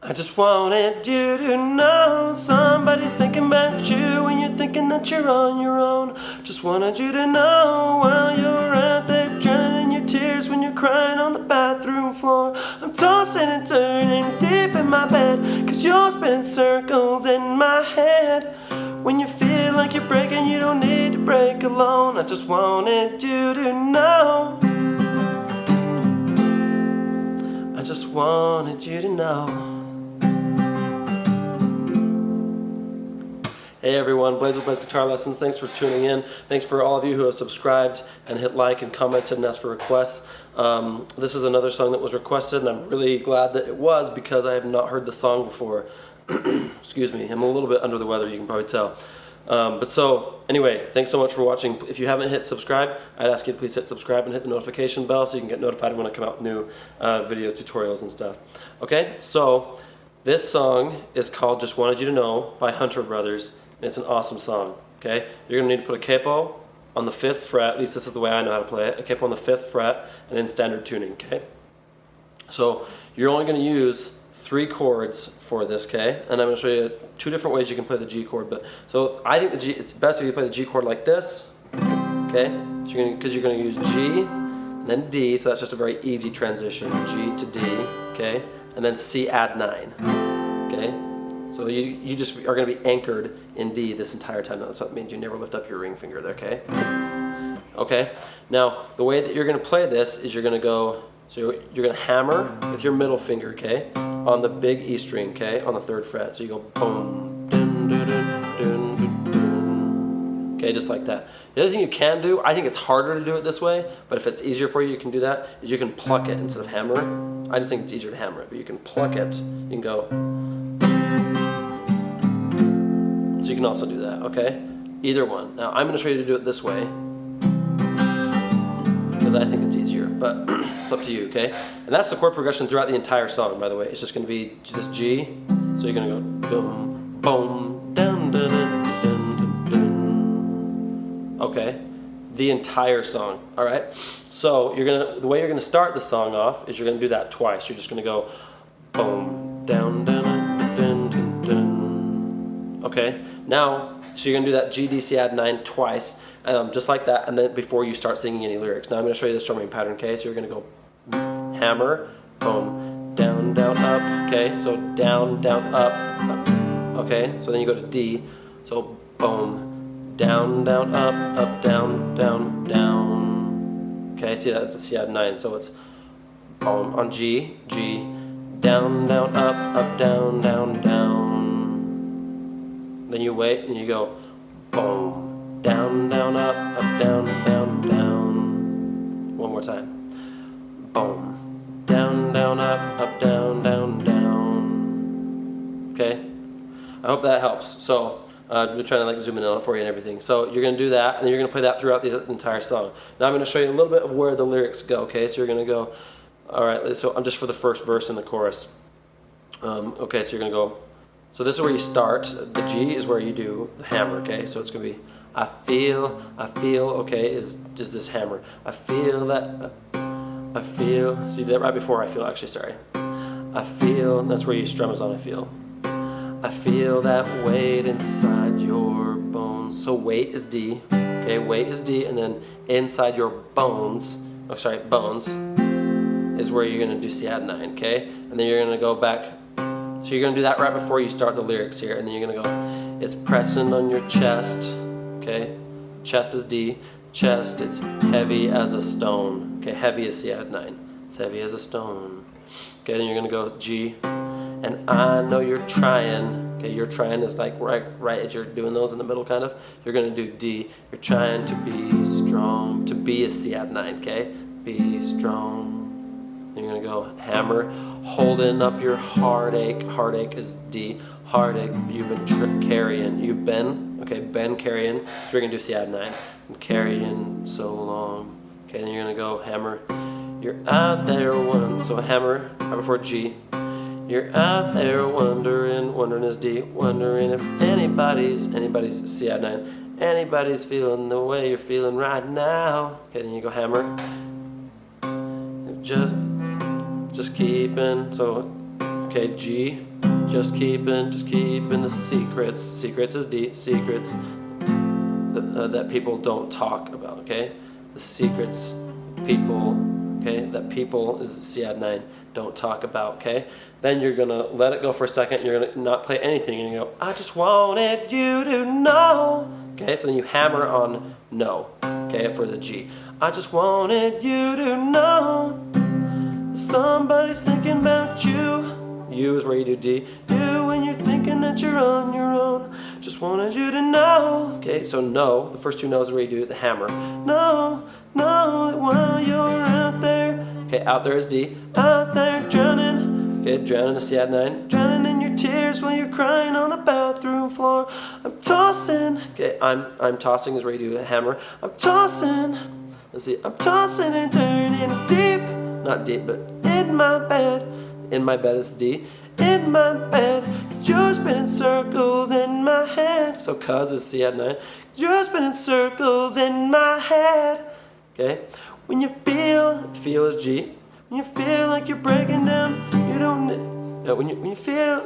I just wanted you to know somebody's thinking about you when you're thinking that you're on your own. Just wanted you to know while you're out there drowning your tears when you're crying on the bathroom floor. I'm tossing and turning deep in my bed, 'cause you're spinning circles in my head. When you feel like you're breaking, you don't need to break alone. I just wanted you to know. I just wanted you to know. Hey everyone, Blaze with Blaze Guitar Lessons. Thanks for tuning in. Thanks for all of you who have subscribed and hit like and commented and asked for requests. This is another song that was requested, and I'm really glad that it was, because I have not heard the song before. Excuse me, I'm a little bit under the weather, you can probably tell. But so, anyway, thanks so much for watching. If you haven't hit subscribe, I'd ask you to please hit subscribe and hit the notification bell so you can get notified when I come out with new video tutorials and stuff. Okay, so this song is called Just Wanted You to Know by Hunter Brothers. It's an awesome song, okay? You're going to need to put a capo on the 5th fret, at least this is the way I know how to play it, a capo on the 5th fret and in standard tuning, okay? So you're only going to use 3 chords for this, okay? And I'm going to show you 2 different ways you can play the G chord. But so I think it's best if you play the G chord like this, okay? Because you're going to use G and then D, so that's just a very easy transition, G to D, okay? And then C add 9, okay? So you just are going to be anchored in D this entire time. That's what means you never lift up your ring finger there, okay? Okay, now the way that you're going to play this is you're going to go, so you're going to hammer with your middle finger, okay, on the big E string, okay, on the 3rd fret. So you go boom, dun, dun, dun, dun, dun, dun. Okay, just like that. The other thing you can do, I think it's harder to do it this way, but if it's easier for you, you can do that, is you can pluck it instead of hammer it. I just think it's easier to hammer it, but you can pluck it. You can go. So you can also do that, okay? Either one. Now I'm going to show you to do it this way, because I think it's easier, but it's up to you, okay? And that's the chord progression throughout the entire song, by the way. It's just going to be this G, so you're going to go boom, boom, dun, dun, dun, dun, dun, dun. Okay? The entire song, all right? So the way you're going to start the song off is you're going to do that twice. You're just going to go boom, down, dun, dun, dun, dun. Okay? Now, so you're going to do that G, D, C add 9 twice, just like that, and then before you start singing any lyrics. Now I'm going to show you the strumming pattern, okay? So you're going to go hammer, boom, down, down, up, okay? So down, down, up, up, okay? So then you go to D, so boom, down, down, up, down, down, down. Okay, see that? That's C add 9, so it's boom on G, G, down, down, up, down, down, down. Then you wait and you go boom, down, down, up, down, down, down. One more time. Boom, down, down, up, down, down, down. Okay? I hope that helps. So we're trying to like zoom in on it for you and everything. So you're going to do that, and then you're going to play that throughout the entire song. Now I'm going to show you a little bit of where the lyrics go, okay? So you're going to go, all right, so I'm just for the first verse and the chorus. Okay, so you're going to go, so this is where you start. The G is where you do the hammer, okay? So it's going to be, I feel, okay, is just this hammer. I feel that, I feel, so you did that right before I feel, actually, sorry. I feel, and that's where you strum is on I feel. I feel that weight inside your bones. So weight is D, okay, weight is D, and then inside your bones, oh sorry, bones, is where you're going to do C add 9, okay? And then you're going to go back. So you're going to do that right before you start the lyrics here, and then you're going to go, it's pressing on your chest, okay? Chest is D, chest, it's heavy as a stone, okay? Heavy is C add 9, it's heavy as a stone. Okay, then you're going to go G, and I know you're trying, okay? You're trying is like right as you're doing those in the middle kind of. You're going to do D, you're trying to be strong, to be is C add 9, okay? Be strong. You're going to go hammer, holding up your heartache. Heartache is D. Heartache, you've been carrying. You've been, okay, been carrying. So you're going to do C add 9. And carrying so long. Okay, then you're going to go hammer. You're out there wondering. So hammer right before G. You're out there wondering. Wondering is D. Wondering if anybody's C add 9. Anybody's feeling the way you're feeling right now. Okay, then you go hammer. Just keeping, so okay, G, just keeping the secrets. Secrets is D, secrets that people don't talk about, okay? The secrets people, okay, that people is C-add-9 don't talk about, okay? Then you're gonna let it go for a second, you're gonna not play anything, and you go, I just wanted you to know, okay? So then you hammer on no, okay, for the G. I just wanted you to know somebody's thinking about you. You is where you do D. You when you're thinking that you're on your own. Just wanted you to know. Okay, so no, the first two no's are where you do the hammer. No, no, that while you're out there. Okay, out there is D. Out there drowning. Okay, drowning is C-add-9. Drowning in your tears while you're crying on the bathroom floor. I'm tossing. Okay, I'm tossing is where you do the hammer. I'm tossing. Let's see. I'm tossing and turning deep. Not deep, but in my bed. In my bed is D. In my bed, you're spinning circles in my head. So cuz is C-add-9. You're spinning circles in my head. Okay. When you feel is G. When you feel like you're breaking down, you don't need. No, when you feel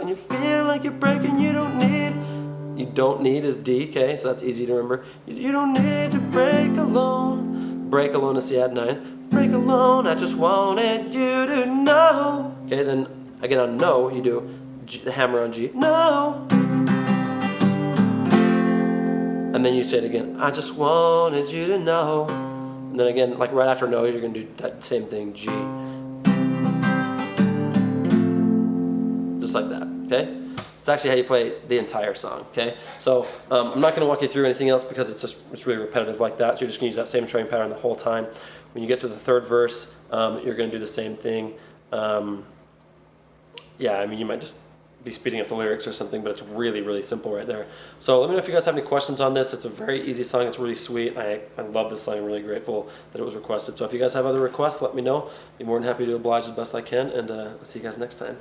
like you're breaking, you don't need. You don't need is D. Okay, so that's easy to remember. You don't need to break alone. Break alone is C-add-9. Break alone, I just wanted you to know. Okay, then again on no, you do G, the hammer on G. No. And then you say it again. I just wanted you to know. And then again, like right after no, you're going to do that same thing, G. Just like that, okay? It's actually how you play the entire song, okay? So I'm not going to walk you through anything else because it's really repetitive like that. So you're just going to use that same strumming pattern the whole time. When you get to the third verse, you're going to do the same thing. Yeah, I mean, you might just be speeding up the lyrics or something, but it's really, really simple right there. So let me know if you guys have any questions on this. It's a very easy song. It's really sweet. I love this song. I'm really grateful that it was requested. So if you guys have other requests, let me know. Be more than happy to oblige as best I can, and I'll see you guys next time.